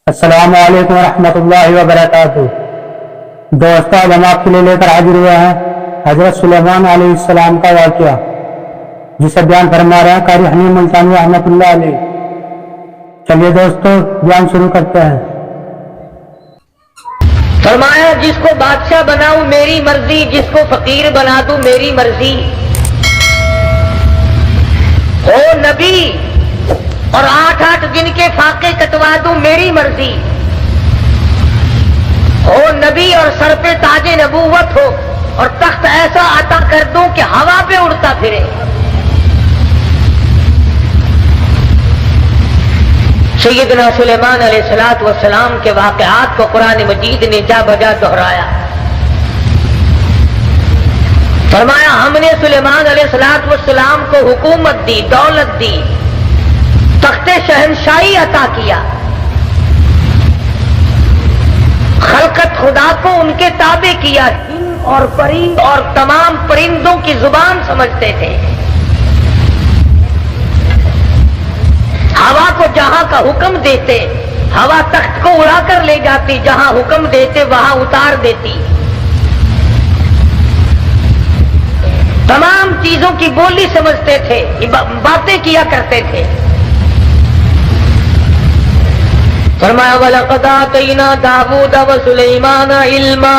السلام علیکم ورحمۃ اللہ وبرکاتہ۔ دوستو، اب ہم آپ کے لیے لے کر حاضر ہوئے ہیں حضرت سلیمان علیہ السلام کا واقعہ، جسے بیان فرما رہے ہیں قاری حنین ملتانی رحمۃ اللہ علیہ۔ چلیے دوستو، بیان شروع کرتے ہیں۔ فرمایا جس کو بادشاہ بناؤں میری مرضی، جس کو فقیر بنا دوں میری مرضی، ہو نبی اور 8 دن کے فاقے کٹوا دوں میری مرضی، ہو نبی اور سر پہ تاج نبوت ہو اور تخت ایسا عطا کر دوں کہ ہوا پہ اڑتا پھرے۔ سیدنا سلیمان علیہ السلام کے واقعات کو قرآن مجید نے جا بجا دہرایا۔ فرمایا ہم نے سلیمان علیہ السلام کو حکومت دی، دولت دی، تخت شہنشاہی عطا کیا، خلقت خدا کو ان کے تابع کیا، جن اور پرند اور تمام پرندوں کی زبان سمجھتے تھے، ہوا کو جہاں کا حکم دیتے ہوا تخت کو اڑا کر لے جاتی، جہاں حکم دیتے وہاں اتار دیتی، تمام چیزوں کی بولی سمجھتے تھے، باتیں کیا کرتے تھے۔ فرمایا وَلَقَدْ آتَيْنَا دَاوُودَ وَسُلَيْمَانَ عِلْمًا،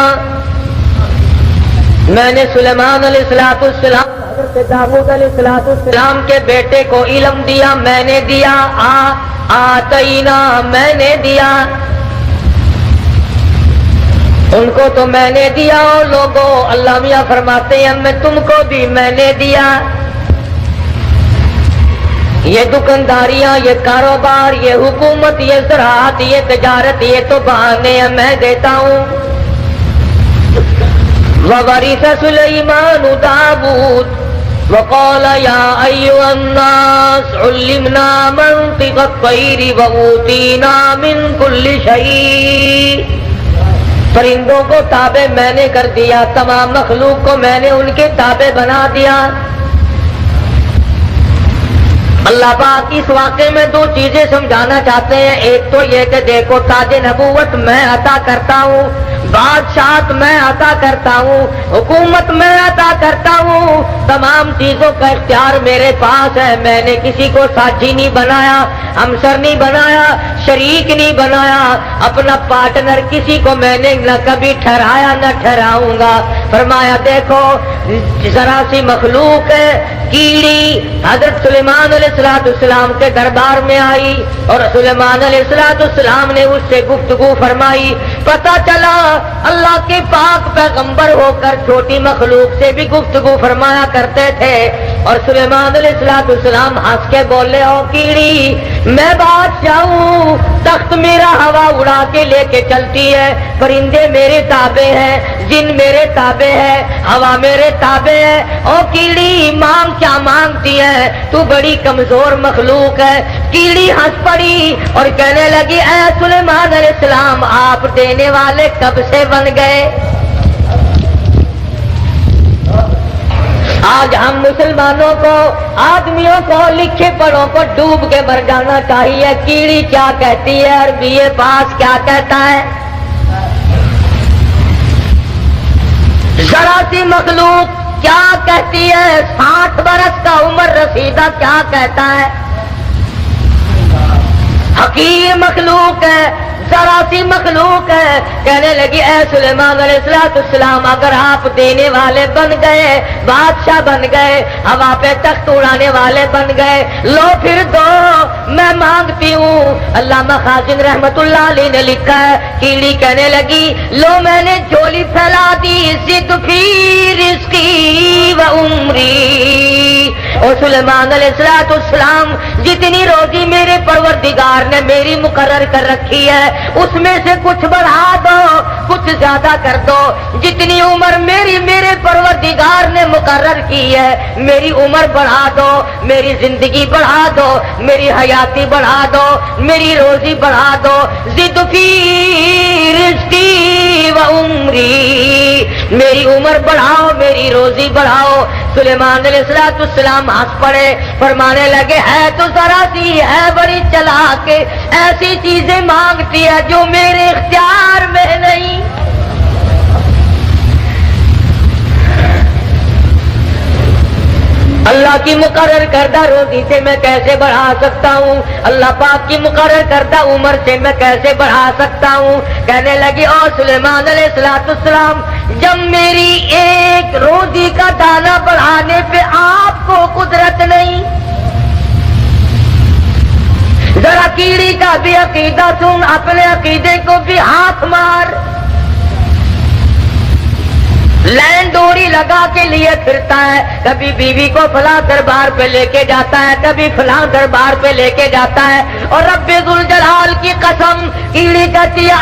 میں نے سلیمان علیہ السلام حضرت داؤد علیہ السلام کے بیٹے کو علم دیا، میں نے دیا، آتینا میں نے دیا، ان کو تو میں نے دیا، اور لوگوں اللہ میاں فرماتے ہیں میں تم کو بھی میں نے دیا۔ یہ دکانداریاں، یہ کاروبار، یہ حکومت، یہ زراعت، یہ تجارت، یہ تو بہانے ہیں، میں دیتا ہوں۔ وَوَرِثَ سُلَيْمَانُ دَاوُودَ وَقَالَ يَا أَيُّهَا النَّاسُ عُلِّمْنَا مَنطِقَ الطَّيْرِ وَأُوتِينَا مِن كُلِّ شَيْءٍ، پرندوں کو تابع میں نے کر دیا، تمام مخلوق کو میں نے ان کے تابع بنا دیا۔ اللہ پاک اس واقعے میں 2 چیزیں سمجھانا چاہتے ہیں۔ ایک تو یہ کہ دیکھو تاج نبوت میں عطا کرتا ہوں، بادشاہت میں عطا کرتا ہوں، حکومت میں عطا کرتا ہوں، تمام چیزوں کا اختیار میرے پاس ہے۔ میں نے کسی کو ساتھی نہیں بنایا، ہمسر نہیں بنایا، شریک نہیں بنایا، اپنا پارٹنر کسی کو میں نے نہ کبھی ٹھہرایا نہ ٹھہراؤں گا۔ فرمایا دیکھو ذرا سی مخلوق ہے، کیڑی حضرت سلیمان علیہ السلام کے دربار میں آئی اور سلیمان علیہ السلام نے اس سے گفتگو فرمائی۔ پتہ چلا اللہ کے پاک پیغمبر ہو کر چھوٹی مخلوق سے بھی گفتگو فرمایا کرتے تھے۔ اور سلیمان علیہ السلام ہنس کے بولے او کیڑی میں بادشاہ ہوں، تخت میرا ہوا اڑا کے لے کے چلتی ہے، پرندے میرے تابع ہیں، جن میرے تابع ہے، ہوا میرے تابع ہے، او کیڑی مانگ کیا مانگتی ہے، تو بڑی کمزور مخلوق ہے۔ کیڑی ہنس پڑی اور کہنے لگی اے سلیمان علیہ السلام آپ دینے والے کب سے بن گئے؟ آج ہم مسلمانوں کو، آدمیوں کو، لکھے پڑھوں کو ڈوب کے مر جانا چاہیے۔ کیڑی کیا کہتی ہے، عربی پاس کیا کہتا ہے؟ ذرا سی مخلوق کیا کہتی ہے، 60 برس کا عمر رسیدہ کیا کہتا ہے؟ حقیر مخلوق ہے، ذرا سی مخلوق ہے۔ کہنے لگی اے سلیمان علیہ السلام اگر آپ دینے والے بن گئے، بادشاہ بن گئے، ہوا پہ تخت اڑانے والے بن گئے، لو پھر دو میں مانگتی ہوں۔ علامہ خازن رحمت اللہ علیہ نے لکھا ہے، کیڑی کہنے لگی لو میں نے جھولی پھیلا دی، زد فی رزقی و عمری۔ اور سلیمان علیہ السلام جتنی روزی میرے پروردگار نے میری مقرر کر رکھی ہے اس میں سے کچھ بڑھا دو، کچھ زیادہ کر دو، جتنی عمر میرے پروردگار نے مقرر کی ہے میری عمر بڑھا دو، میری زندگی بڑھا دو، میری حیاتی بڑھا دو، میری روزی بڑھا دو۔ زد فی رزقی و عمری، میری عمر بڑھاؤ، میری روزی بڑھاؤ۔ سلیمان علیہ السلام ہنس پڑے، فرمانے لگے ہے تو ذرا سی ہے بڑی چلاک، ایسی چیزیں مانگتی ہے جو میرے اختیار میں نہیں۔ اللہ کی مقرر کردہ روزی سے میں کیسے بڑھا سکتا ہوں؟ اللہ پاک کی مقرر کردہ عمر سے میں کیسے بڑھا سکتا ہوں؟ کہنے لگی اور سلیمان علیہ السلام، جب میری ایک روزی کا دانہ بڑھانے پہ آپ کو قدرت نہیں، ذرا کیڑی کا بھی عقیدہ سن، اپنے عقیدے کو بھی ہاتھ مار۔ لین ڈوری لگا کے لیے پھرتا ہے، کبھی بیوی کو فلاں دربار پہ لے کے جاتا ہے، کبھی فلاں دربار پہ لے کے جاتا ہے، اور رب ذوالجلال کی قسم، کیڑی کہتی ہے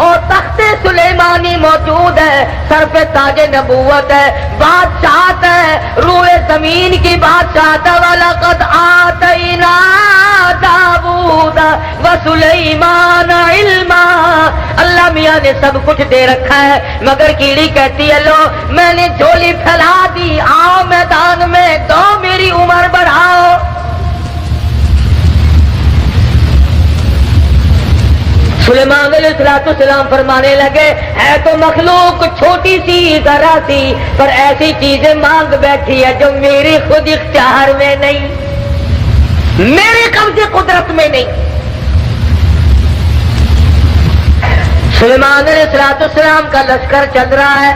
اور تخت سلیمانی موجود ہے، سر پہ تاج نبوت ہے، بادشاہت ہے، روئے زمین کی بادشاہت، وَلَقَدْ آتَيْنَا داؤد وسلیمان علما۔ اللہ میاں نے سب کچھ دے رکھا ہے، مگر کیڑی کہتی ہے لو میں نے جھولی پھیلا دی، آؤ میدان میں، دو میری عمر بڑھاؤ۔ سلیمان علیہ السلام فرمانے لگے ہے تو مخلوق چھوٹی سی ذرا سی، پر ایسی چیزیں مانگ بیٹھی ہے جو میری خود اختیار میں نہیں، میرے قبضے قدرت میں نہیں۔ سلیمان علیہ السلام کا لشکر چل رہا ہے،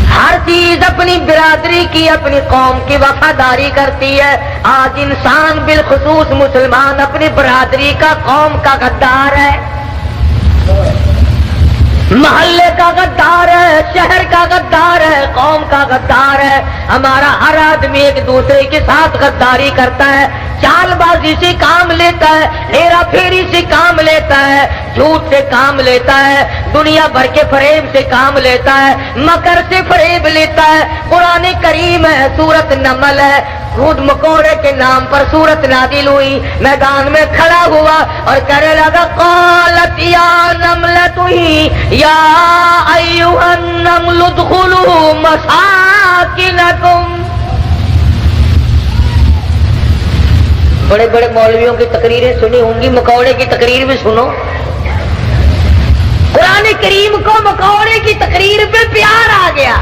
ہر چیز اپنی برادری کی، اپنی قوم کی وفاداری کرتی ہے۔ آج انسان بالخصوص مسلمان اپنی برادری کا، قوم کا غدار ہے، محلے کا غدار ہے، شہر کا غدار ہے، قوم کا غدار ہے۔ ہمارا ہر آدمی ایک دوسرے کے ساتھ غداری کرتا ہے، چال بازی سے کام لیتا ہے، ہیرا پھیری سے کام لیتا ہے، جھوٹ سے کام لیتا ہے، دنیا بھر کے فریب سے کام لیتا ہے، مکر سے فریب لیتا ہے۔ قرآن کریم ہے، سورت نمل ہے، خود مکوڑے کے نام پر سورت نازل ہوئی، میدان میں کھڑا ہوا اور کہنے لگا قالت یا نملۃ یا ایھا النمل ادخلوا مساکنکم۔ بڑے بڑے مولویوں کی تقریریں سنی ہوں گی، مکوڑے کی تقریر بھی سنو۔ قرآن کریم کو مکوڑے کی تقریر پہ پیار آ گیا،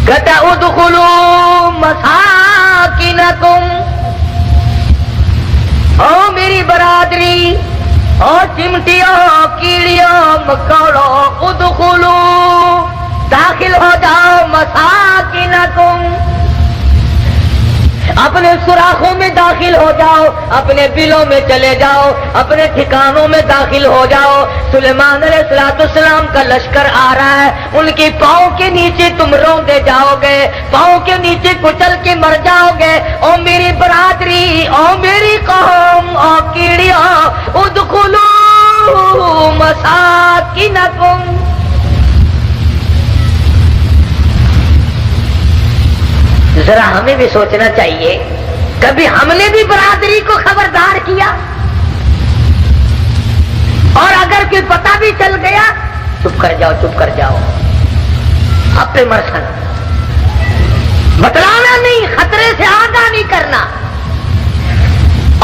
کہتا ادخلوا مساکنکم، او میری برادری، او چمٹیوں، کیڑیوں، مکوڑوں، ادخلوا، داخل ہو جاؤ، مساکنکم، اپنے سوراخوں میں داخل ہو جاؤ، اپنے بلوں میں چلے جاؤ، اپنے ٹھکانوں میں داخل ہو جاؤ۔ سلیمان علیہ السلام کا لشکر آ رہا ہے، ان کی پاؤں کے نیچے تم روندے جاؤ گے، پاؤں کے نیچے کچل کے مر جاؤ گے۔ او میری برادری، او میری قوم، او کیڑیاں، ادخلوا مساکنکم۔ ذرا ہمیں بھی سوچنا چاہیے، کبھی ہم نے بھی برادری کو خبردار کیا؟ اور اگر کوئی پتہ بھی چل گیا، چپ کر جاؤ، چپ کر جاؤ، اب پہ مرسن بتلانا نہیں، خطرے سے آگاہ نہیں کرنا۔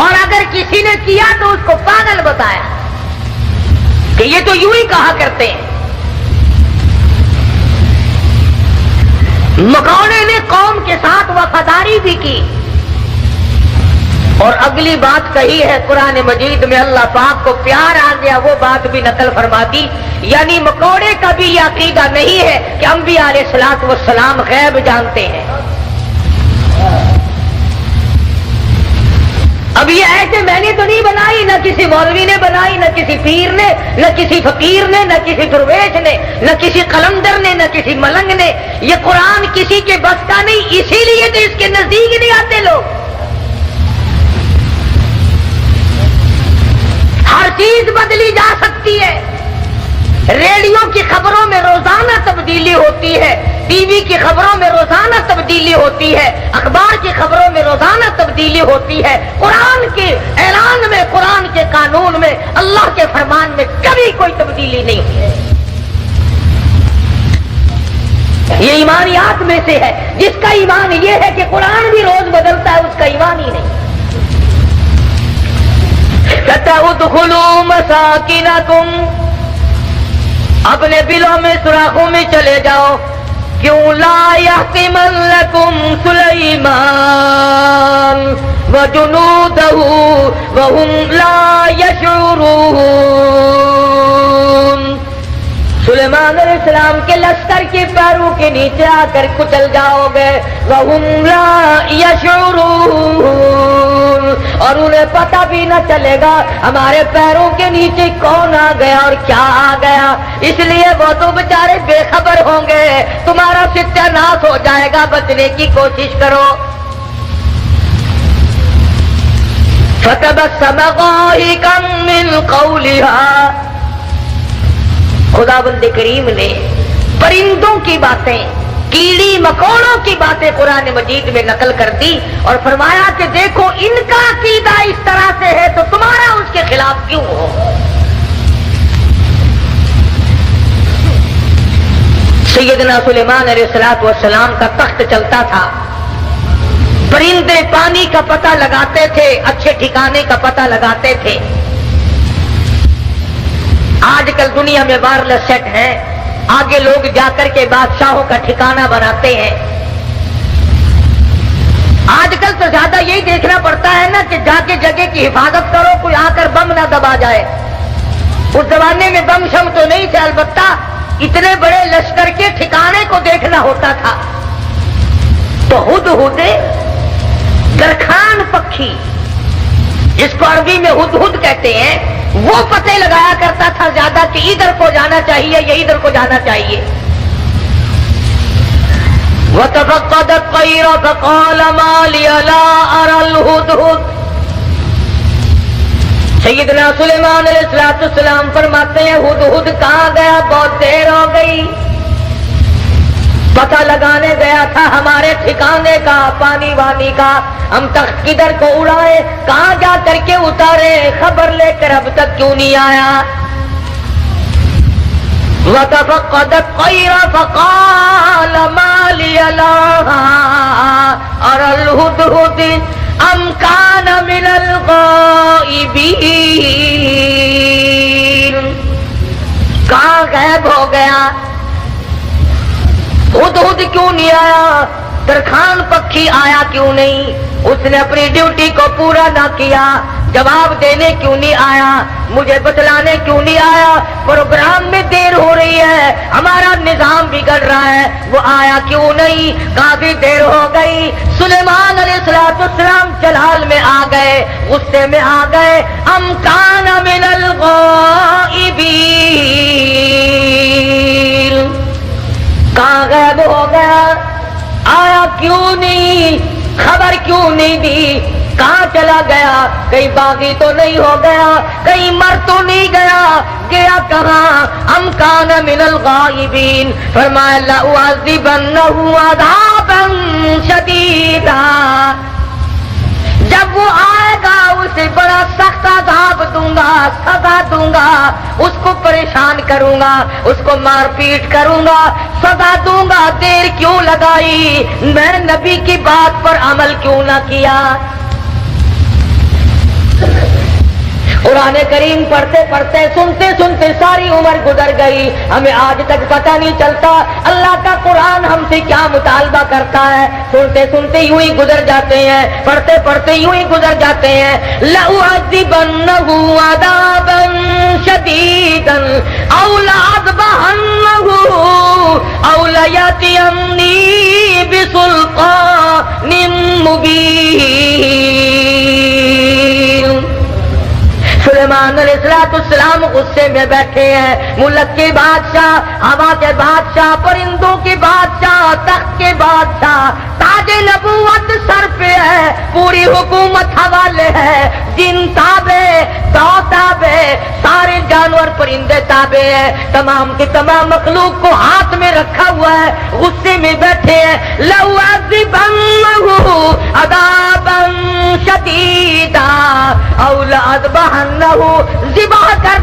اور اگر کسی نے کیا تو اس کو پاگل بتایا کہ یہ تو یوں ہی کہا کرتے ہیں۔ مکوڑے نے قوم کے ساتھ وفاداری بھی کی، اور اگلی بات کہی ہے قرآن مجید میں، اللہ پاک کو پیار آ گیا، وہ بات بھی نقل فرما دی۔ یعنی مکوڑے کا بھی یہ عقیدہ نہیں ہے کہ انبیاء علیہ الصلوۃ والسلام غیب جانتے ہیں۔ اب یہ ایسے میں نے تو نہیں بنائی، نہ کسی مولوی نے بنائی، نہ کسی پیر نے، نہ کسی فقیر نے، نہ کسی درویش نے، نہ کسی قلندر نے، نہ کسی ملنگ نے۔ یہ قرآن کسی کے بس کا نہیں، اسی لیے تو اس کے نزدیک نہیں آتے لوگ۔ ہر چیز بدلی جا سکتی ہے، ریڈیو کی خبروں میں روزانہ تبدیلی ہوتی ہے، ٹی وی کی خبروں میں روزانہ تبدیلی ہوتی ہے، اخبار کی خبروں میں روزانہ تبدیلی ہوتی ہے۔ قرآن کے اعلان میں، قرآن کے قانون میں اللہ کے فرمان میں کبھی کوئی تبدیلی نہیں ہوئی ہے۔ یہ ایمانیات میں سے ہے۔ جس کا ایمان یہ ہے کہ قرآن بھی روز بدلتا ہے، اس کا ایمان ہی نہیں۔ ادخلوا مساکنکم، اپنے بلوں میں سوراخوں میں چلے جاؤ۔ کیوں لا یحتمنکم سلیمان وجنودہ وہم لا یشعرون۔ سلیمان علیہ السلام کے لشکر کے پیروں کے نیچے آ کر کچل جاؤ گے، وہم لا یشعرون، اور انہیں پتہ بھی نہ چلے گا ہمارے پیروں کے نیچے کون آ گیا اور کیا آ گیا۔ اس لیے وہ تو بیچارے بے خبر ہوں گے، تمہارا ستیہ ناش ہو جائے گا، بچنے کی کوشش کرو۔ فتبسم ضاحكا من قولها، خداوند کریم نے پرندوں کی باتیں، کیڑی مکوڑوں کی باتیں قرآن مجید میں نقل کر دی اور فرمایا کہ دیکھو ان کا عقیدہ اس طرح سے ہے تو تمہارا اس کے خلاف کیوں ہو۔ سیدنا سلیمان علیہ السلام کا تخت چلتا تھا، پرندے پانی کا پتہ لگاتے تھے، اچھے ٹھکانے کا پتہ لگاتے تھے۔ آج کل دنیا میں وائرلیس سیٹ ہیں، آگے لوگ جا کر کے بادشاہوں کا ٹھکانہ بناتے ہیں۔ آج کل تو زیادہ یہی دیکھنا پڑتا ہے نا کہ جا کے جگہ کی حفاظت کرو، کوئی آ کر بم نہ دبا جائے۔ اس زمانے میں بم شم تو نہیں تھے، البتہ اتنے بڑے لشکر کے ٹھکانے کو دیکھنا ہوتا تھا۔ تو ہدہد درخان پکھی، جس کو عربی میں ہدہد کہتے ہیں، وہ پتے لگایا کرتا تھا زیادہ کہ ادھر کو جانا چاہیے یا ادھر کو جانا چاہیے۔ وَتَفَقَّدَ الطَّيْرَ فَقَالَ مَا لِيَ لَا أَرَى الْهُدْهُدْ۔ سیدنا سلیمان علیہ السلام فرماتے ہیں ہدہد کہاں گیا، بہت دیر ہو گئی، پتہ لگانے گیا تھا ہمارے ٹھکانے کا، پانی وانی کا، ہم تخت کدھر کو اڑائے، کہاں جا کر کے اتارے، خبر لے کر اب تک کیوں نہیں آیا۔ وَتَفَقَّدَ الطَّيْرَ فَقَالَ مَا لِيَ لَا أَرَى الْهُدْهُدْ أَمْ كَانَ مِنَ الْغَائِبِينَ۔ کہاں غائب ہو گیا، ہدہد کیوں نہیں آیا، درخان پکھی آیا کیوں نہیں، اس نے اپنی ڈیوٹی کو پورا نہ کیا، جواب دینے کیوں نہیں آیا، مجھے بتلانے کیوں نہیں آیا، پروگرام میں دیر ہو رہی ہے، ہمارا نظام بگڑ رہا ہے، وہ آیا کیوں نہیں، کافی دیر ہو گئی۔ سلیمان علیہ السلام جلال میں آ گئے، غصے میں آ گئے، ام کان من الغائبین، کہاں غائب ہو گیا، آیا کیوں نہیں، خبر کیوں نہیں دی، کہاں چلا گیا، کہیں باغی تو نہیں ہو گیا، کہیں مر تو نہیں گیا، گیا کہاں، ام کان من الغائبین۔ فرمایا لأعذبنہ عذابا شدیدا، جب وہ آئے گا اسے بڑا سخت عذاب دوں گا، سزا دوں گا، اس کو پریشان کروں گا، اس کو مار پیٹ کروں گا، سزا دوں گا۔ دیر کیوں لگائی، میں نبی کی بات پر عمل کیوں نہ کیا۔ قرآن کریم پڑھتے پڑھتے سنتے سنتے ساری عمر گزر گئی، ہمیں آج تک پتہ نہیں چلتا اللہ کا قرآن ہم سے کیا مطالبہ کرتا ہے۔ سنتے سنتے یوں ہی گزر جاتے ہیں، پڑھتے پڑھتے یوں ہی گزر جاتے ہیں۔ لَأُعَذِّبَنَّهُ عَذَابًا شَدِيدًا أَوْ لَأَذْبَحَنَّهُ أَوْ لَيَأْتِيَنِّي بِسُلْطَانٍ مُبِينٍ۔ سلیمان علیہ السلام غصے میں بیٹھے ہیں، ملک کے بادشاہ، ہوا کے بادشاہ، پرندوں کے بادشاہ، تخت کے بادشاہ، تاج نبوت سر پہ ہے، پوری حکومت حوالے ہے، جن تابع، تو تابع، سارے جانور پرندے تابع ہیں، تمام کی تمام مخلوق کو ہاتھ میں رکھا ہوا ہے، غصے میں بیٹھے ہیں۔ لَأُعَذِّبَنَّهُ عَذَابًا شَدِيدًا أَوْ لَأَذْبَحَنَّهُ، ذبح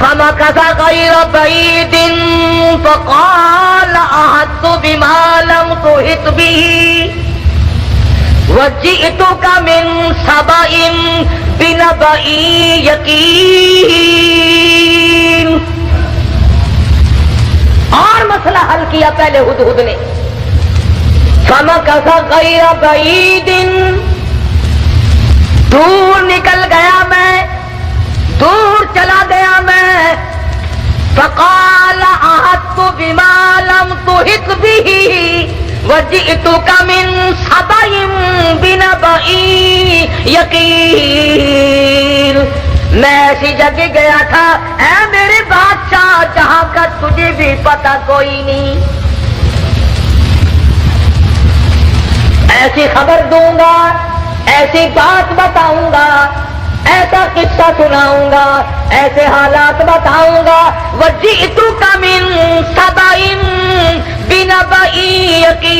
فمكث غير بعيد فقال أحطت بما لم تحط به وجئتك من سبأ بنبأ يقين. اور مسئلہ حل کیا پہلے ہدہد نے. فمكث غير بعيد، دور نکل گیا میں، دور چلا گیا میں. فقال احطت بما لم تحط به وجئتك من سبأ بنبأ یقین. میں ایسی جگہ گیا تھا اے میرے بادشاہ جہاں کا تجھے بھی پتہ کوئی نہیں. ایسی خبر دوں گا، ایسی بات بتاؤں گا، ایسا قصہ سناؤں گا، ایسے حالات بتاؤں گا. وجئتک من سبأ بنبأ یقین،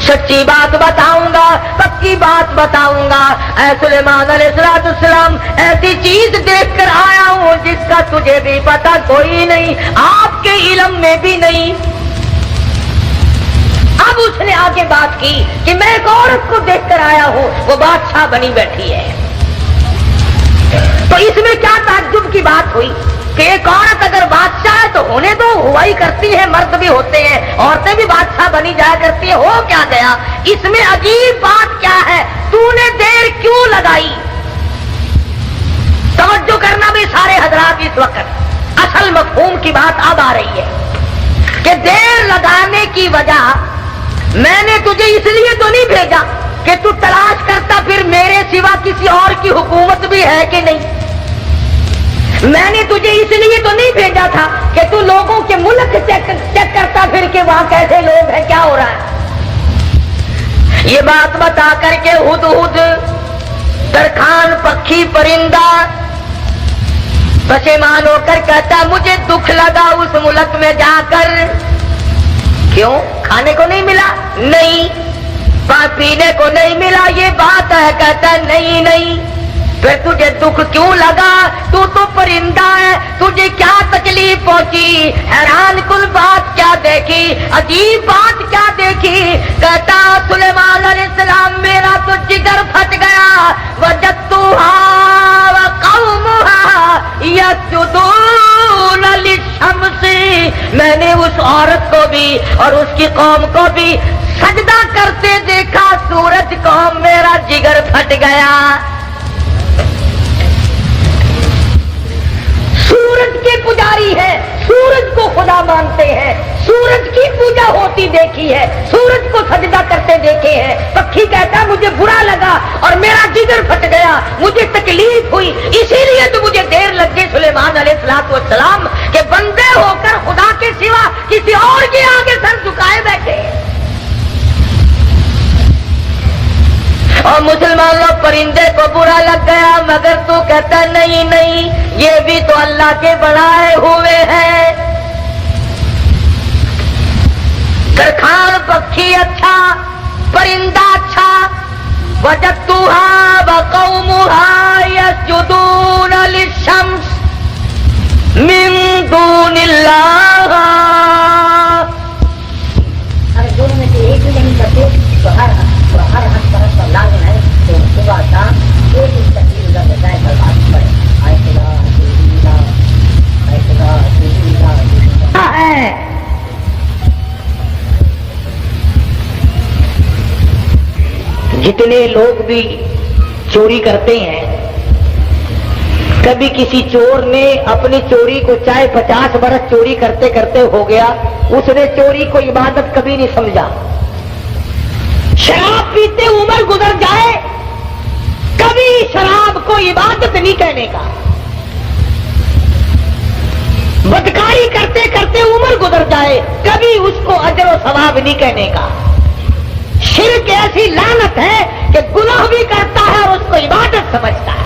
سچی بات بتاؤں گا، پکی بات بتاؤں گا. اے سلیمان علیہ السلام ایسی چیز دیکھ کر آیا ہوں جس کا تجھے بھی پتہ کوئی نہیں، آپ کے علم میں بھی نہیں. اب اس نے آگے بات کی کہ میں ایک عورت کو دیکھ کر آیا ہوں، وہ بادشاہ بنی بیٹھی ہے. تو اس میں کیا تعجب کی بات ہوئی کہ ایک عورت اگر بادشاہ ہے تو ہونے تو ہوا ہی کرتی ہے، مرد بھی ہوتے ہیں، عورتیں بھی بادشاہ بنی جایا کرتی ہیں. ہو کیا گیا؟ اس میں عجیب بات کیا ہے؟ تو نے دیر کیوں لگائی؟ توجہ کرنا بھی سارے حضرات اس وقت، اصل مفہوم کی بات اب آ رہی ہے کہ دیر لگانے کی وجہ میں نے تجھے اس لیے تو نہیں بھیجا کہ تو تلاش کرتا پھر میرے سوا کسی اور کی حکومت بھی ہے کہ نہیں. میں نے تجھے اس لیے تو نہیں بھیجا تھا کہ تو لوگوں کے ملک چیک کرتا پھر کہ وہاں کیسے لوگ ہیں، کیا ہو رہا ہے. یہ بات بتا کر کے ہدہد درخان پکھی پرندہ پشیمان ہو کر کہتا مجھے دکھ لگا اس ملک میں جا کر. کیوں؟ کھانے کو نہیں ملا؟ نہیں. پینے کو نہیں ملا؟ یہ بات ہے. کہتا نہیں نہیں. پھر تجھے دکھ کیوں لگا؟ تو پرندہ ہے، تجھے کیا تکلیف پہنچی؟ حیران کل بات کیا دیکھی، عجیب بات کیا دیکھی؟ کہتا سلیمان علیہ السلام میرا تو جگر پھٹ گیا. وجدتها وقومها يسجدون للشمس، میں نے اس عورت کو بھی اور اس کی قوم کو بھی سجدہ کرتے دیکھا سورج کو. میرا جگر پھٹ گیا. سورج کے پجاری ہیں، سورج کو خدا مانتے ہیں، سورج کی پوجا ہوتی دیکھی ہے، سورج کو سجدہ کرتے دیکھے ہیں. پکھی کہتا مجھے برا لگا اور میرا جگر پھٹ گیا، مجھے تکلیف ہوئی، اسی لیے تو مجھے دیر لگ گئی سلیمان علیہ السلام کہ بندے ہو کر خدا کے سوا کسی اور کے آگے سر جھکائے بیٹھے. اور مسلمان لوگ پرندے کو برا لگ گیا، مگر تو کہتا نہیں نہیں، یہ بھی تو اللہ کے بنائے ہوئے ہیں. درخان پکھی اچھا، پرندہ اچھا. وجدتها وقومها يسجدون للشمس من دون اللہ. اگر دونوں میں سے ایک بھی نہیں کرتے تو ہر حق طرف پر لازم ہے تو صبح شام ایک ہی تقریر کا بجائے برباد پڑے. جتنے لوگ بھی چوری کرتے ہیں، کبھی کسی چور نے اپنی چوری کو چاہے 50 برس چوری کرتے کرتے ہو گیا، اس نے چوری کو عبادت کبھی نہیں سمجھا. شراب پیتے عمر گزر جائے، کبھی شراب کو عبادت نہیں کہنے کا. بدکاری کرتے کرتے عمر گزر جائے، کبھی اس کو اجر و ثواب نہیں کہنے کا. شرک ایسی لعنت ہے کہ گناہ بھی کرتا ہے اور اس کو عبادت سمجھتا ہے.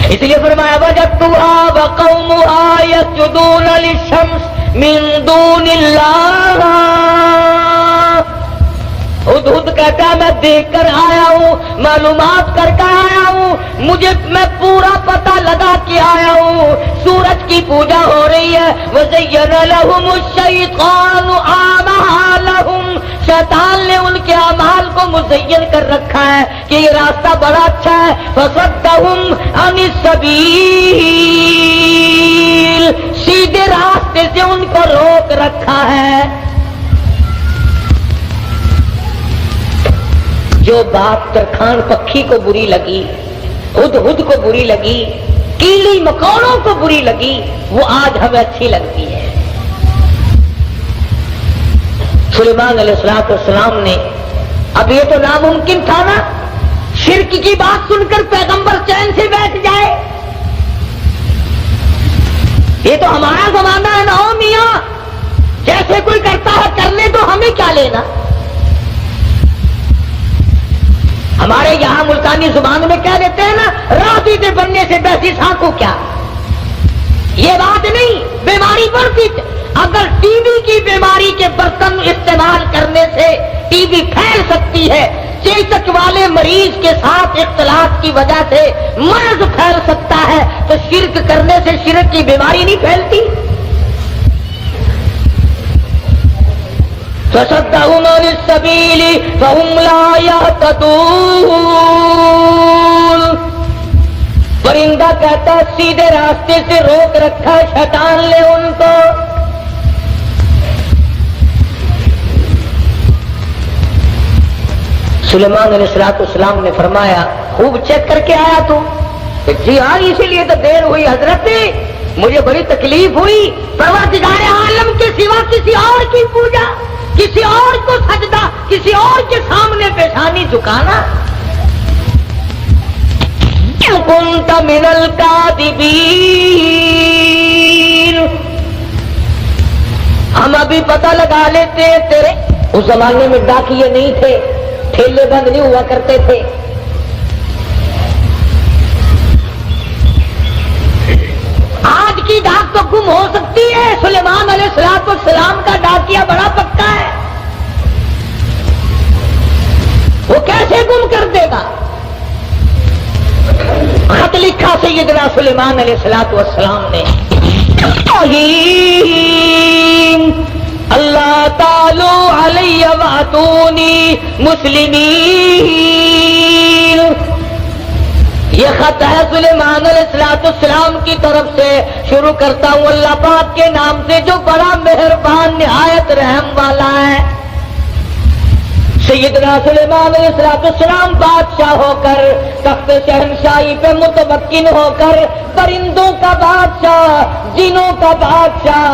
اس لیے فرمایا وجدتها وقومها يسجدون للشمس من دون اللہ. ہدہد کہتا ہے میں دیکھ کر آیا ہوں، معلومات کر کے آیا ہوں، میں پورا پتہ لگا کے آیا ہوں سورج کی پوجا ہو رہی ہے۔ وَزَيَّنَ لَهُمُ الشَّيْطَانُ أَعْمَالَهُمْ، شیطان نے ان کے اعمال کو مزین کر رکھا ہے کہ یہ راستہ بڑا اچھا ہے۔ فَصَدَّهُمْ عَنِ السَّبِيلِ، سیدھے راستے سے ان کو روک رکھا ہے۔ جو بات ترکھان پکھی کو بری لگی، ہدہد کو بری لگی، کیڑی مکوڑوں کو بری لگی، وہ آج ہمیں اچھی لگتی ہے۔ سلیمان علیہ السلام نے، اب یہ تو ناممکن تھا نا شرک کی بات سن کر پیغمبر چین سے بیٹھ جائے، یہ تو ہمارا زمانہ ہے نا او میاں، جیسے کوئی کرتا ہے کرنے تو ہمیں کیا لینا۔ ہمارے یہاں ملتانی زبان میں کہہ دیتے ہیں نا، راضی دے بننے سے بیسی سانکو کیا، یہ بات نہیں، بیماری بڑھتی۔ اگر ٹی بی کی بیماری کے برتن استعمال کرنے سے ٹی بی پھیل سکتی ہے، چیچک والے مریض کے ساتھ اختلاط کی وجہ سے مرض پھیل سکتا ہے، تو شرک کرنے سے شرک کی بیماری نہیں پھیلتی۔ فَصَدَّهُمْ عَنِ السَّبِيلِ فَهُمْ لَا يَهْتَدُونَ، پرندہ کہتا ہے سیدھے راستے سے روک رکھا ہے شیطان نے ان کو۔ سلیمان علیہ السلام نے فرمایا خوب چیک کر کے آیا تو؟ جی ہاں، اسی لیے تو دیر ہوئی حضرت، مجھے بڑی تکلیف ہوئی، پروردگار عالم کے سوا کسی اور کی پوجا، کسی اور کو سجدہ، کسی اور کے سامنے پیشانی جھکانا۔ كنت من الكاذبین، ہم ابھی پتہ لگا لیتے ہیں تیرے، اس زمانے میں ڈاکیے نہیں تھے، ٹھیلے بند نہیں ہوا کرتے تھے، آج کی ڈاک تو گم ہو سکتی ہے، سلیمان علیہ السلام کا ڈاکیا بڑا پکا ہے، وہ کیسے گم کر دے گا؟ خط لکھا سیدنا سلیمان علیہ السلام نے، اللہ تعالی علیہ واتونی مسلمین، یہ خط ہے سلیمان علیہ السلام کی طرف سے، شروع کرتا ہوں اللہ پاک کے نام سے جو بڑا مہربان نہایت رحم والا ہے۔ سیدنا سلیمان علیہ السلام بادشاہ ہو کر، تخت شہنشاہی پہ متمکن ہو کر، پرندوں کا بادشاہ، جنوں کا بادشاہ،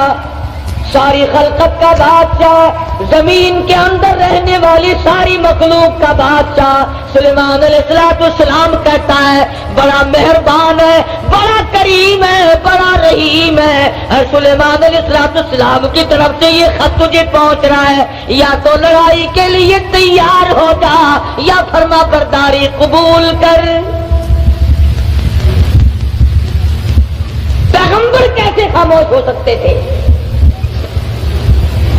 ساری خلقت کا بادشاہ، زمین کے اندر رہنے والی ساری مخلوق کا بادشاہ سلیمان علیہ السلام کہتا ہے بڑا مہربان ہے، بڑا کریم ہے، بڑا رحیم ہے۔ سلیمان علیہ السلام کی طرف سے یہ خط تجھے پہنچ رہا ہے، یا تو لڑائی کے لیے تیار ہو جا یا فرما برداری قبول کر۔ پیغمبر کیسے خاموش ہو سکتے تھے؟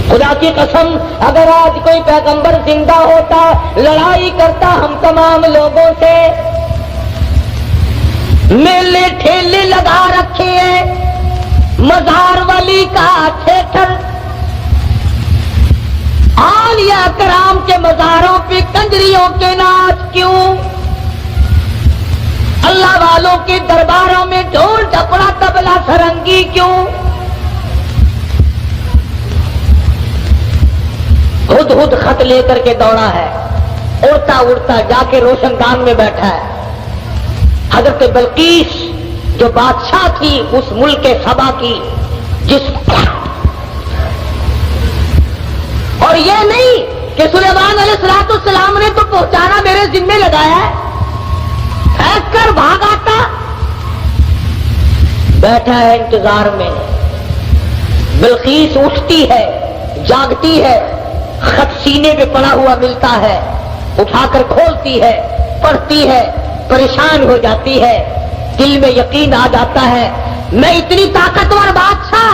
خدا کی قسم اگر آج کوئی پیغمبر زندہ ہوتا، لڑائی کرتا ہم تمام لوگوں سے، میلے ٹھیلے لگا رکھے ہیں، مزار ولی کا تھیٹر، اولیاء کرام کے مزاروں پہ کنجریوں کے ناچ کیوں؟ اللہ والوں کے درباروں میں ڈھول ڈپڑا تبلا سرنگی کیوں؟ ہدہد خط لے کر کے دوڑا ہے، اڑتا اڑتا جا کے روشن دان میں بیٹھا ہے۔ حضرت بلقیس جو بادشاہ تھی اس ملک سبا کی، اور یہ نہیں کہ سلیمان علیہ السلام نے تو پہنچانا میرے ذمے لگایا ہے، پھینک کر بھاگ آتا، بیٹھا ہے انتظار میں۔ بلقیس اٹھتی ہے، جاگتی ہے، خط سینے پہ پڑا ہوا ملتا ہے، اٹھا کر کھولتی ہے، پڑھتی ہے، پریشان ہو جاتی ہے، دل میں یقین آ جاتا ہے میں اتنی طاقتور بادشاہ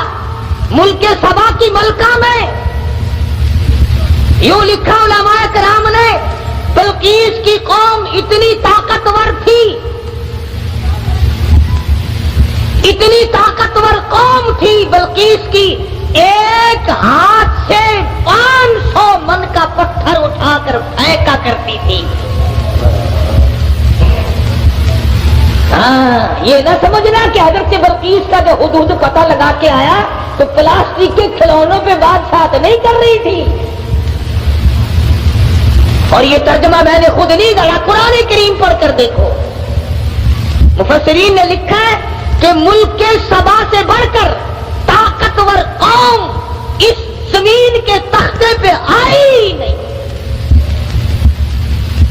ملک سبا کی ملکہ میں یوں لکھا علماء کرام نے، بلقیس کی قوم اتنی طاقتور تھی، اتنی طاقتور قوم تھی بلقیس کی، ایک ہاتھ سے 500 من کا پتھر اٹھا کر پھینکا کرتی تھی۔ ہاں، یہ نہ سمجھنا کہ حضرت بلقیس کا جو حدود پتہ لگا کے آیا تو پلاسٹک کے کھلونوں پہ بادشاہت نہیں کر رہی تھی۔ اور یہ ترجمہ میں نے خود نہیں گڑا، قرآن کریم پڑھ کر دیکھو۔ مفسرین نے لکھا ہے کہ ملک کے سبا سے بڑھ کر طاقتور قوم اس زمین کے تختے پہ آئی نہیں۔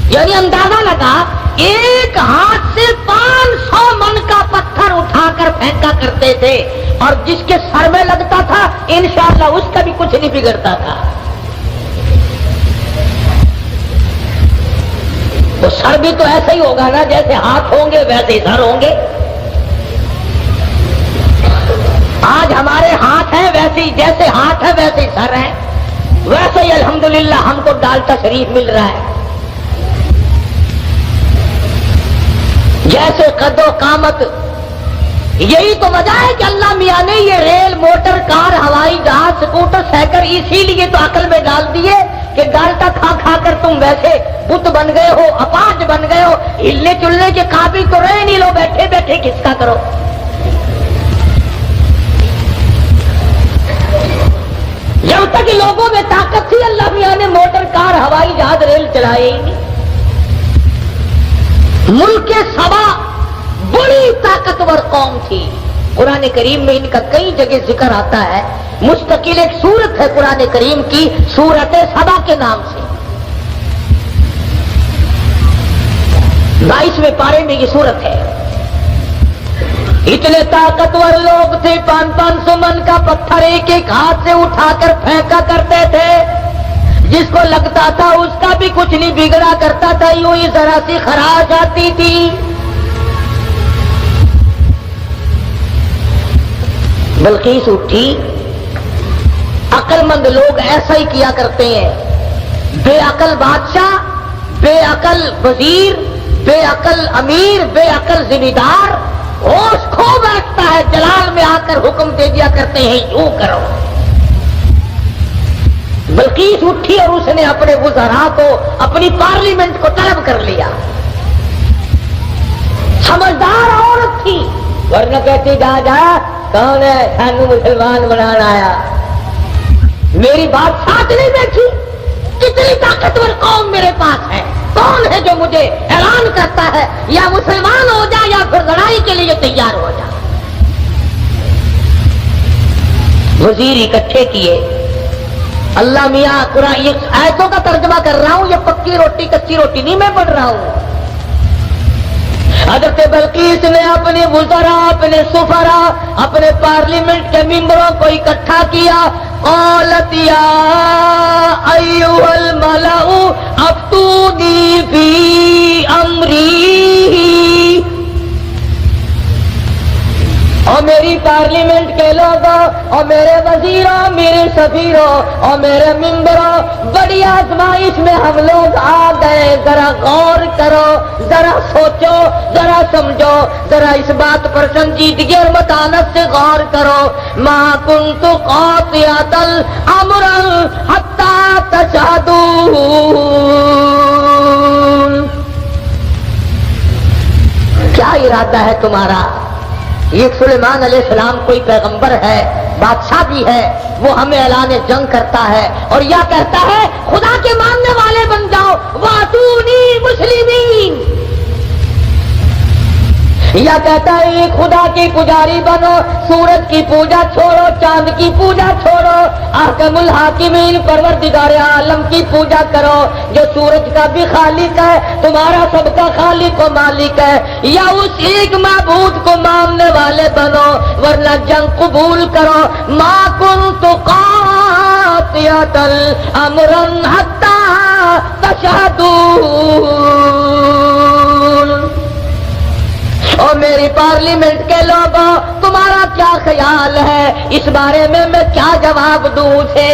یعنی اندازہ لگا، ایک ہاتھ سے 500 من کا پتھر اٹھا کر پھینکا کرتے تھے، اور جس کے سر میں لگتا تھا انشاءاللہ اس کا بھی کچھ نہیں بگڑتا تھا۔ تو سر بھی تو ایسا ہی ہوگا نا، جیسے ہاتھ ہوں گے ویسے ہی سر ہوں گے۔ آج ہمارے ہاتھ ہیں ویسے ہی، جیسے ہاتھ ہے ویسے ہی سر ہے، ویسے ہی الحمدللہ ہم کو ڈالتا شریف مل رہا ہے۔ جیسے قد و قامت، یہی تو وجہ ہے کہ اللہ میاں نے یہ ریل، موٹر، کار، ہوائی جہاز، سکوٹر، سائیکل اسی لیے تو عقل میں ڈال دیے کہ ڈالٹا کھا کھا کر تم ویسے بت بن گئے ہو، اپاہج بن گئے ہو، ہلنے چلنے کے قابل تو رہے نہیں، لو بیٹھے بیٹھے کس کا کرو۔ جب تک لوگوں میں طاقت تھی اللہ میاں نے موٹر، کار، ہوائی جہاز، ریل چلائے ہی نہیں۔ ملک سبا بڑی طاقتور قوم تھی، قرآن کریم میں ان کا کئی جگہ ذکر آتا ہے، مستقل ایک سورت ہے قرآن کریم کی، سورت سبا کے نام سے۔ 22ویں پارے میں یہ سورت ہے۔ اتنے طاقتور لوگ تھے، 500 من کا پتھر ایک ایک ہاتھ سے اٹھا کر پھینکا کرتے تھے، جس کو لگتا تھا اس کا بھی کچھ نہیں بگڑا کرتا تھا، یوں ہی ذرا سی خراش آتی تھی۔ بلقیس اٹھی، عقل مند لوگ ایسا ہی کیا کرتے ہیں، بے عقل بادشاہ، بے عقل وزیر، بے عقل امیر، بے عقل ذمہ دار ہوش کھو بیٹھتا ہے، جلال میں آ کر حکم دے دیا کرتے ہیں یوں کرو۔ بلقیس اٹھی اور اس نے اپنے وزراء کو، اپنی پارلیمنٹ کو طلب کر لیا۔ سمجھدار عورت تھی، ورنہ کہتی جا جا کون ہے سانو مسلمان بنانا آیا، میری بات ساتھ نہیں بیٹھی، کتنی طاقتور قوم میرے پاس ہے، کون ہے جو مجھے اعلان کرتا ہے یا مسلمان ہو جا یا پھر لڑائی کے لیے تیار ہو جا۔ وزیر اکٹھے کیے، اللہ میاں قرآن یہ آیتوں کا ترجمہ کر رہا ہوں، یہ پکی روٹی کچی روٹی نہیں میں پڑھ رہا ہوں۔ حضرت بلقیس نے اپنے وزراء، اپنے سفراء، اپنے پارلیمنٹ کے ممبروں کو اکٹھا کیا، قالت یا ایھا الملأ افتونی فی امری، اور میری پارلیمنٹ کے لوگوں، اور میرے وزیروں، میرے سفیروں اور میرے ممبروں، بڑی آزمائش میں ہم لوگ آ گئے، ذرا غور کرو، ذرا سوچو، ذرا سمجھو، ذرا اس بات پر سنجیدگی اور متانت سے غور کرو۔ ما کنت قاطعۃ امرا حتی تشہدون، کیا ارادہ ہے تمہارا؟ یہ سلیمان علیہ السلام کوئی پیغمبر ہے، بادشاہ بھی ہے، وہ ہمیں اعلان جنگ کرتا ہے اور یا کہتا ہے خدا کے ماننے والے بن جاؤ، واتونی مسلمین، یا کہتا ہے ایک خدا کی پجاری بنو، سورج کی پوجا چھوڑو، چاند کی پوجا چھوڑو، احکم الحاکمین پروردگار عالم کی پوجا کرو، جو سورج کا بھی خالق ہے، تمہارا سب کا خالق و مالک ہے، یا اس ایک معبود کو ماننے والے بنو، ورنہ جنگ قبول کرو۔ ما کنت قاطعۃ امرا حتی تشہدون۔ اور میری پارلیمنٹ کے لوگوں، تمہارا کیا خیال ہے اس بارے میں کیا جواب دوں اسے؟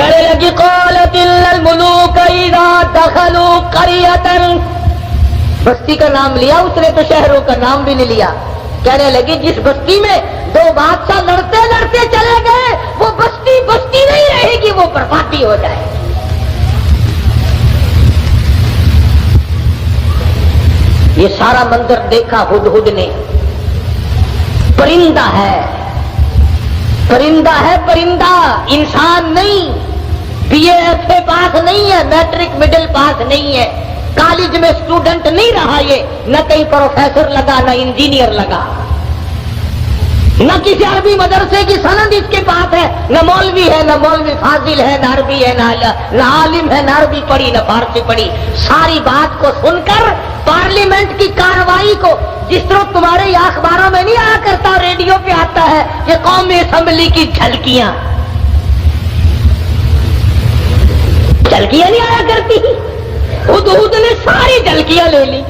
کہنے لگی قالت ان الملوک اذا دخلوا قریۃ، بستی کا نام لیا اس نے تو شہروں کا نام بھی نہیں لیا. کہنے لگی جس بستی میں دو بادشاہ لڑتے لڑتے چلے گئے وہ بستی بستی نہیں رہے گی، وہ بربادی ہو جائے. یہ سارا منظر دیکھا ہدہد نے. پرندہ ہے، پرندہ ہے، پرندہ، انسان نہیں. بی اے ایف اے پاس نہیں ہے، میٹرک مڈل پاس نہیں ہے، کالج میں اسٹوڈنٹ نہیں رہا، یہ نہ کہیں پروفیسر لگا نہ انجینئر لگا، نہ کسی عربی مدرسے کی سند اس کے پاس ہے، نہ مولوی ہے، نہ مولوی فاضل ہے، نہ عربی ہے، نہ عالم ہے، نہ عربی پڑھی نہ فارسی پڑھی. ساری بات کو سن کر پارلیمنٹ کی کارروائی کو، جس طرح تمہارے یہ اخباروں میں نہیں آیا کرتا، ریڈیو پہ آتا ہے کہ قومی اسمبلی کی جھلکیاں نہیں آیا کرتی. ہدہد نے ساری جھلکیاں لے لی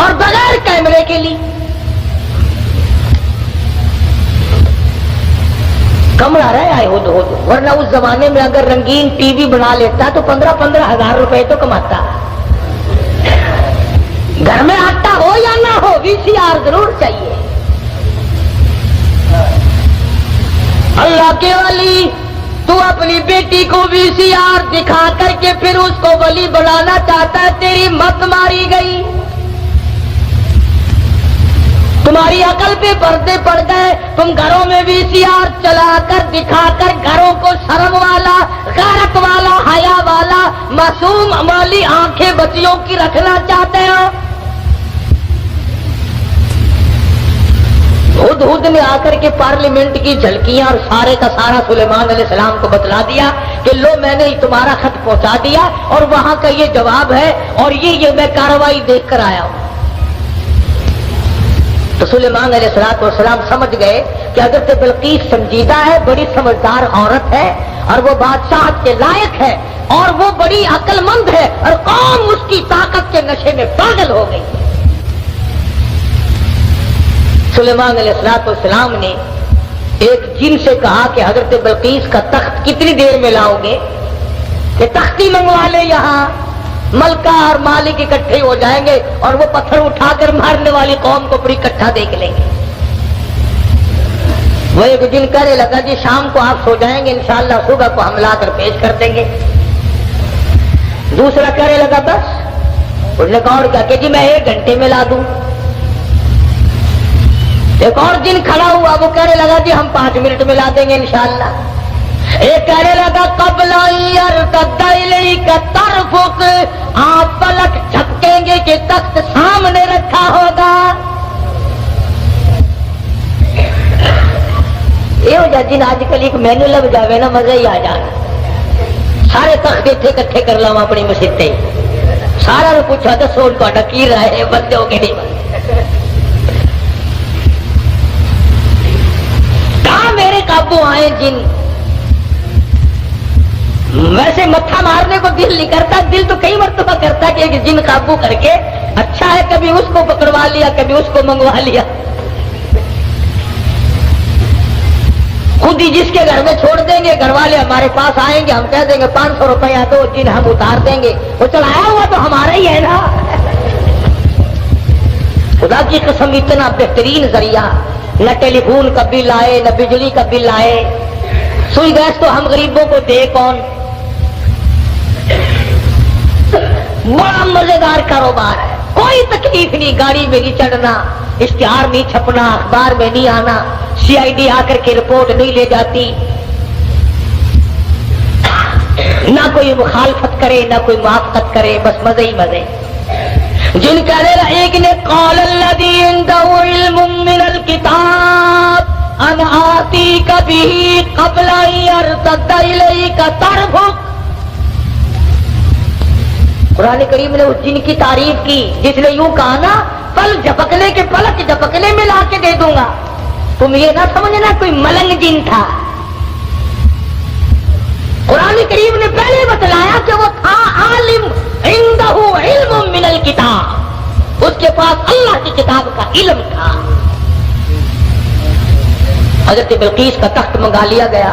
اور بغیر کیمرے کے لی. کمرہ رہ آئے ہدہد، ورنہ اس زمانے میں اگر رنگین ٹی وی بنا لیتا تو 15-15 ہزار روپے تو کماتا. گھر میں آٹا ہو یا نہ ہو وی سی آر ضرور چاہیے. اللہ کے ولی، تو اپنی بیٹی کو وی سی آر دکھا کر کے پھر اس کو ولی بنانا چاہتا ہے، تیری مت ماری گئی. تمہاری عقل پہ پردے پڑ گئے. تم گھروں میں وی سی آر چلا کر دکھا کر گھروں کو شرم والا، غیرت والا، حیا والا، معصوم والی آنکھیں بچیوں کی رکھنا چاہتے ہو. ہدہد نے آ کر کے پارلیمنٹ کی جھلکیاں اور سارے کا سارا سلیمان علیہ السلام کو بتلا دیا کہ لو میں نے تمہارا خط پہنچا دیا اور وہاں کا یہ جواب ہے اور یہ میں کارروائی دیکھ کر آیا ہوں. تو سلیمان علیہ السلام سمجھ گئے کہ حضرت بلقیس سنجیدہ ہے، بڑی سمجھدار عورت ہے اور وہ بادشاہت کے لائق ہے اور وہ بڑی عقل مند ہے اور قوم اس کی طاقت کے نشے میں پاگل ہو گئی. سلیمان علیہ السلام نے ایک جن سے کہا کہ حضرت بلقیس کا تخت کتنی دیر میں لاؤ گے؟ کہ تختی منگوا لے، یہاں ملکہ اور مالک اکٹھے ہو جائیں گے اور وہ پتھر اٹھا کر مارنے والی قوم کو پوری اکٹھا دیکھ لیں گے. وہ ایک دن کہنے لگا جی شام کو آپ سو جائیں گے، انشاءاللہ صبح کو ہم لا کر پیش کر دیں گے. دوسرا کہنے لگا بس. اس نے کہا اور کیا کہ جی میں 1 گھنٹے میں لا دوں. ایک اور دن کھڑا ہوا، وہ کہنے لگا جی ہم 5 منٹ میں لا دیں گے انشاءاللہ. ایک کہنے لگا قبل یرتد الیک طرفک، آپ پلک جھپکیں گے کہ تخت سامنے رکھا ہوگا. یہ ہو جا جن آج کل ایک مینو لگ جاوے نا مزہ ہی آ جانا. سارے تخت کٹھے کر لاؤ اپنی مسیطے، سارا نے پوچھا دسو تھوڑا کی رائے ہے، بندے ہو کہ نہیں بندے. کہاں میرے قابو آئے جن. ویسے متھا مارنے کو دل نہیں کرتا، دل تو کئی مرتبہ کرتا کہ جن قابو کر کے اچھا ہے کبھی اس کو پکڑوا لیا کبھی اس کو منگوا لیا. خود ہی جس کے گھر میں چھوڑ دیں گے، گھر والے ہمارے پاس آئیں گے، ہم کہہ دیں گے 500 روپیہ دو، جن ہم اتار دیں گے. وہ چڑھایا ہوا تو ہمارا ہی ہے نا. خدا کی قسم اتنا بہترین ذریعہ، نہ ٹیلی فون کا بل آئے نہ بجلی کا بل آئے. سوئی گیس تو ہم غریبوں کو دے کون. بڑا مزیدار کاروبار ہے، کوئی تکلیف نہیں، گاڑی میں نہیں چڑھنا، اشتہار نہیں چھپنا، اخبار میں نہیں آنا، سی آئی ڈی آ کر کے رپورٹ نہیں لے جاتی، نہ کوئی مخالفت کرے نہ کوئی موافقت کرے، بس مزے ہی مزے. جن کا ایک نے قال الذی عنده علم من الکتاب ان آتیک به قبل ان یرتد الیک طرفک. قرآن کریم نے اس جن کی تعریف کی جس نے یوں کہا نا پل جھپکنے کے پلک جھپکنے میں لا کے دے دوں گا. تم یہ نہ سمجھنا کوئی ملنگ جن تھا. قرآن کریم نے پہلے بتلایا کہ وہ تھا عالم، عنده علم من الکتاب، اس کے پاس اللہ کی کتاب کا علم تھا. حضرت بلقیس کا تخت منگا لیا گیا.